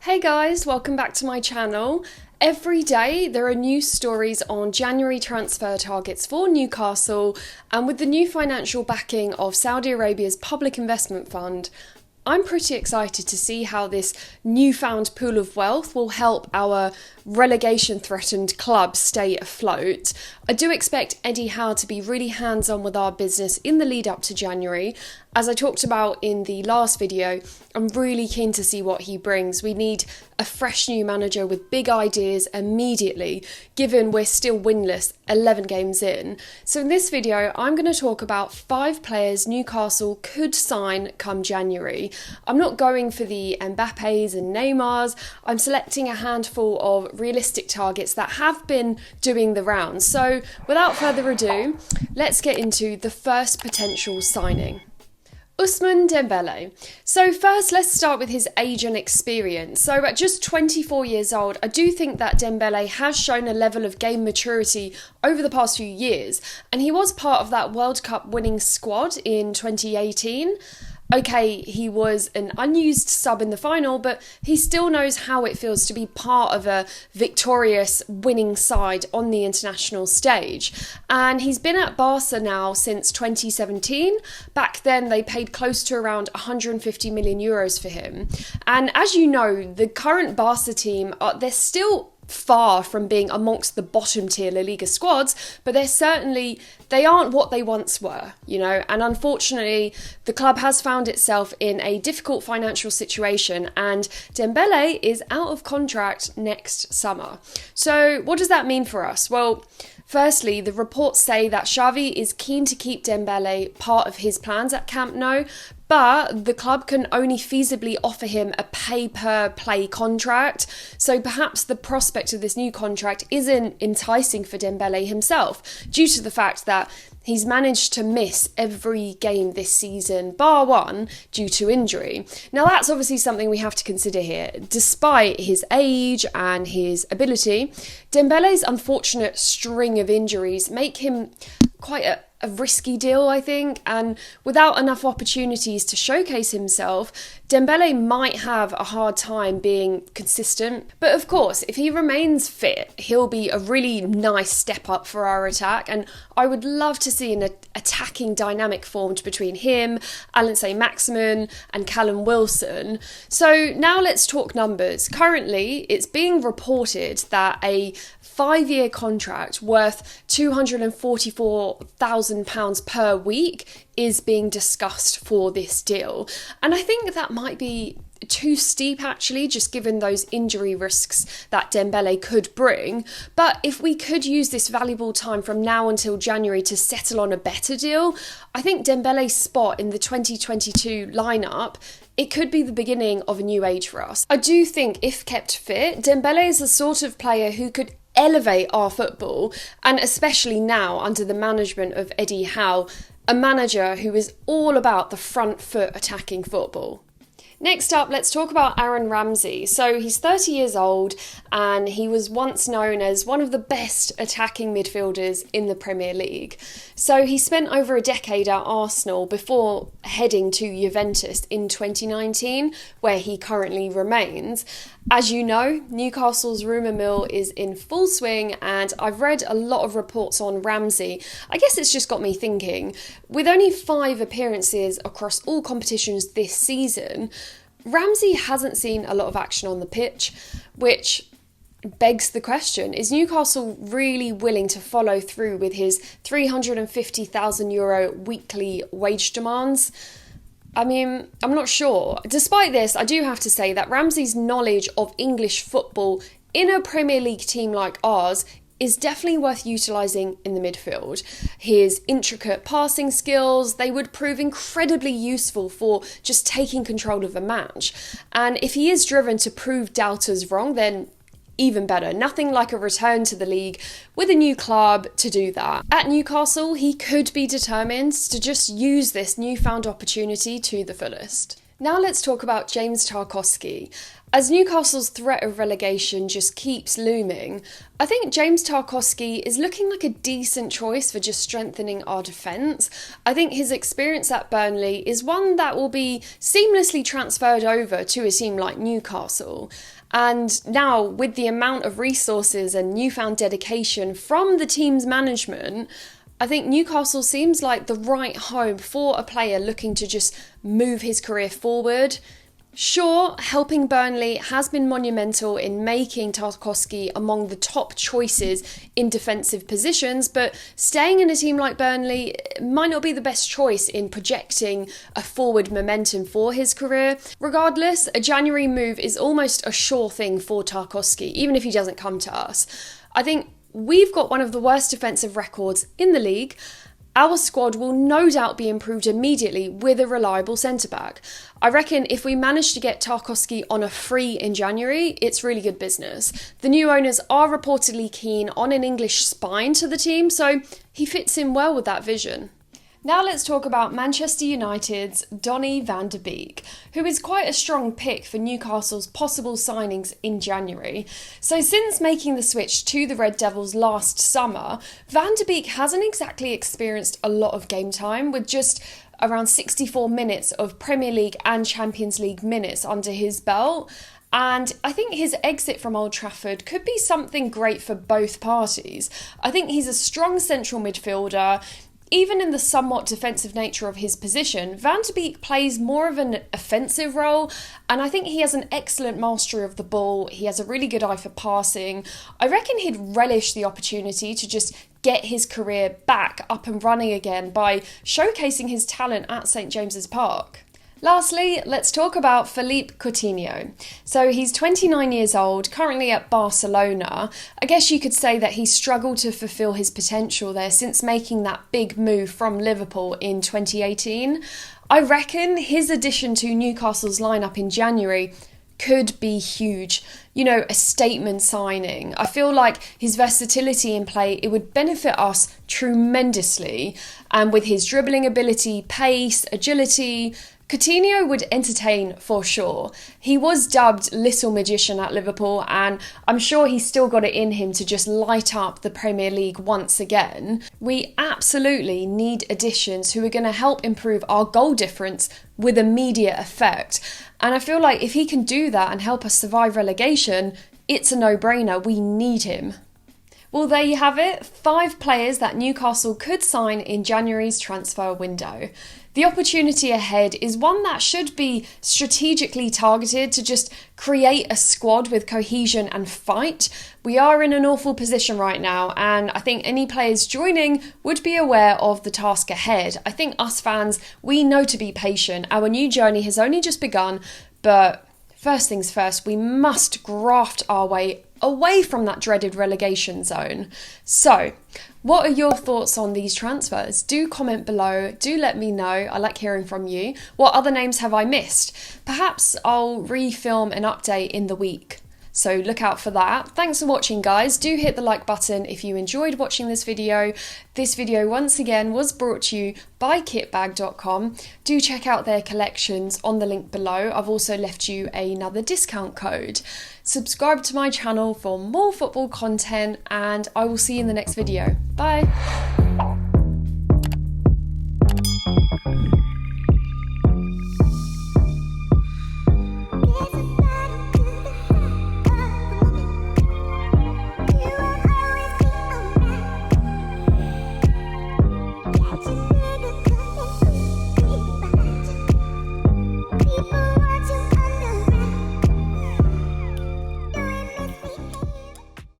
Hey guys, welcome back to my channel. Every day there are new stories on January transfer targets for Newcastle, and with the new financial backing of Saudi Arabia's public investment fund, I'm pretty excited to see how this newfound pool of wealth will help our relegation-threatened club stay afloat. I do expect Eddie Howe to be really hands-on with our business in the lead up to January. As I talked about in the last video, I'm really keen to see what he brings. We need a fresh new manager with big ideas immediately, given we're still winless 11 games in. So in this video, I'm going to talk about 5 players Newcastle could sign come January. I'm not going for the Mbappes and Neymars. I'm selecting a handful of realistic targets that have been doing the rounds. So without further ado, let's get into the first potential signing. Ousmane Dembele. So first, let's start with his age and experience. So at just 24 years old, I do think that Dembele has shown a level of game maturity over the past few years, and he was part of that World Cup winning squad in 2018. Okay, he was an unused sub in the final, but he still knows how it feels to be part of a victorious winning side on the international stage. And he's been at Barca now since 2017. Back then, they paid close to around 150 million euros for him. And as you know, the current Barca team, they're still far from being amongst the bottom tier La Liga squads, but they aren't what they once were, and unfortunately the club has found itself in a difficult financial situation, and Dembele is out of contract next summer. So what does that mean for us? Well, firstly, the reports say that Xavi is keen to keep Dembele part of his plans at Camp Nou, but the club can only feasibly offer him a pay-per-play contract, so perhaps the prospect of this new contract isn't enticing for Dembele himself, due to the fact that he's managed to miss every game this season, bar one, due to injury. Now that's obviously something we have to consider here. Despite his age and his ability, Dembele's unfortunate string of injuries make him quite a risky deal, I think, and without enough opportunities to showcase himself, Dembele might have a hard time being consistent. But of course, if he remains fit, he'll be a really nice step up for our attack, and I would love to see an attacking dynamic formed between him, Allan Saint-Maximin and Callum Wilson. So now let's talk numbers. Currently, it's being reported that a 5-year contract worth £244,000 per week is being discussed for this deal. And I think that might be too steep, actually, just given those injury risks that Dembele could bring. But if we could use this valuable time from now until January to settle on a better deal, I think Dembele's spot in the 2022 lineup, it could be the beginning of a new age for us. I do think, if kept fit, Dembele is the sort of player who could elevate our football, and especially now under the management of Eddie Howe, a manager who is all about the front foot attacking football. Next up, let's talk about Aaron Ramsey. So he's 30 years old, and he was once known as one of the best attacking midfielders in the Premier League. So he spent over a decade at Arsenal before heading to Juventus in 2019, where he currently remains. As you know, Newcastle's rumour mill is in full swing, and I've read a lot of reports on Ramsey. I guess it's just got me thinking, with only 5 appearances across all competitions this season, Ramsey hasn't seen a lot of action on the pitch, which begs the question, is Newcastle really willing to follow through with his €350,000 weekly wage demands? I mean, I'm not sure. Despite this, I do have to say that Ramsey's knowledge of English football in a Premier League team like ours is definitely worth utilising in the midfield. His intricate passing skills, they would prove incredibly useful for just taking control of a match. And if he is driven to prove doubters wrong, then even better. Nothing like a return to the league with a new club to do that. At Newcastle, he could be determined to just use this newfound opportunity to the fullest. Now let's talk about James Tarkovsky. As Newcastle's threat of relegation just keeps looming, I think James Tarkovsky is looking like a decent choice for just strengthening our defence. I think his experience at Burnley is one that will be seamlessly transferred over to a team like Newcastle. And now, with the amount of resources and newfound dedication from the team's management, I think Newcastle seems like the right home for a player looking to just move his career forward. Sure, helping Burnley has been monumental in making Tarkovsky among the top choices in defensive positions, but staying in a team like Burnley might not be the best choice in projecting a forward momentum for his career. Regardless, a January move is almost a sure thing for Tarkovsky, even if he doesn't come to us. I think we've got one of the worst defensive records in the league. Our squad will no doubt be improved immediately with a reliable centre-back. I reckon if we manage to get Tarkovsky on a free in January, it's really good business. The new owners are reportedly keen on an English spine to the team, so he fits in well with that vision. Now let's talk about Manchester United's Donny van de Beek, who is quite a strong pick for Newcastle's possible signings in January. So since making the switch to the Red Devils last summer, Van de Beek hasn't exactly experienced a lot of game time, with just around 64 minutes of Premier League and Champions League minutes under his belt. And I think his exit from Old Trafford could be something great for both parties. I think he's a strong central midfielder. Even in the somewhat defensive nature of his position, Van de Beek plays more of an offensive role, and I think he has an excellent mastery of the ball. He has a really good eye for passing. I reckon he'd relish the opportunity to just get his career back up and running again by showcasing his talent at St James's Park. Lastly, let's talk about Philippe Coutinho. So he's 29 years old, currently at Barcelona. I guess you could say that he's struggled to fulfill his potential there since making that big move from Liverpool in 2018. I reckon his addition to Newcastle's lineup in January could be huge. You know, a statement signing. I feel like his versatility in play, it would benefit us tremendously. And with his dribbling ability, pace, agility, Coutinho would entertain for sure. He was dubbed Little Magician at Liverpool, and I'm sure he's still got it in him to just light up the Premier League once again. We absolutely need additions who are going to help improve our goal difference with immediate effect. And I feel like if he can do that and help us survive relegation, it's a no-brainer. We need him. Well, there you have it. 5 players that Newcastle could sign in January's transfer window. The opportunity ahead is one that should be strategically targeted to just create a squad with cohesion and fight. We are in an awful position right now, and I think any players joining would be aware of the task ahead. I think us fans, we know to be patient. Our new journey has only just begun, but first things first, we must graft our way away from that dreaded relegation zone. So, what are your thoughts on these transfers? Do comment below, do let me know, I like hearing from you. What other names have I missed? Perhaps I'll refilm an update in the week. So look out for that. Thanks for watching, guys. Do hit the like button if you enjoyed watching this video. This video, once again, was brought to you by kitbag.com. Do check out their collections on the link below. I've also left you another discount code. Subscribe to my channel for more football content, and I will see you in the next video. Bye.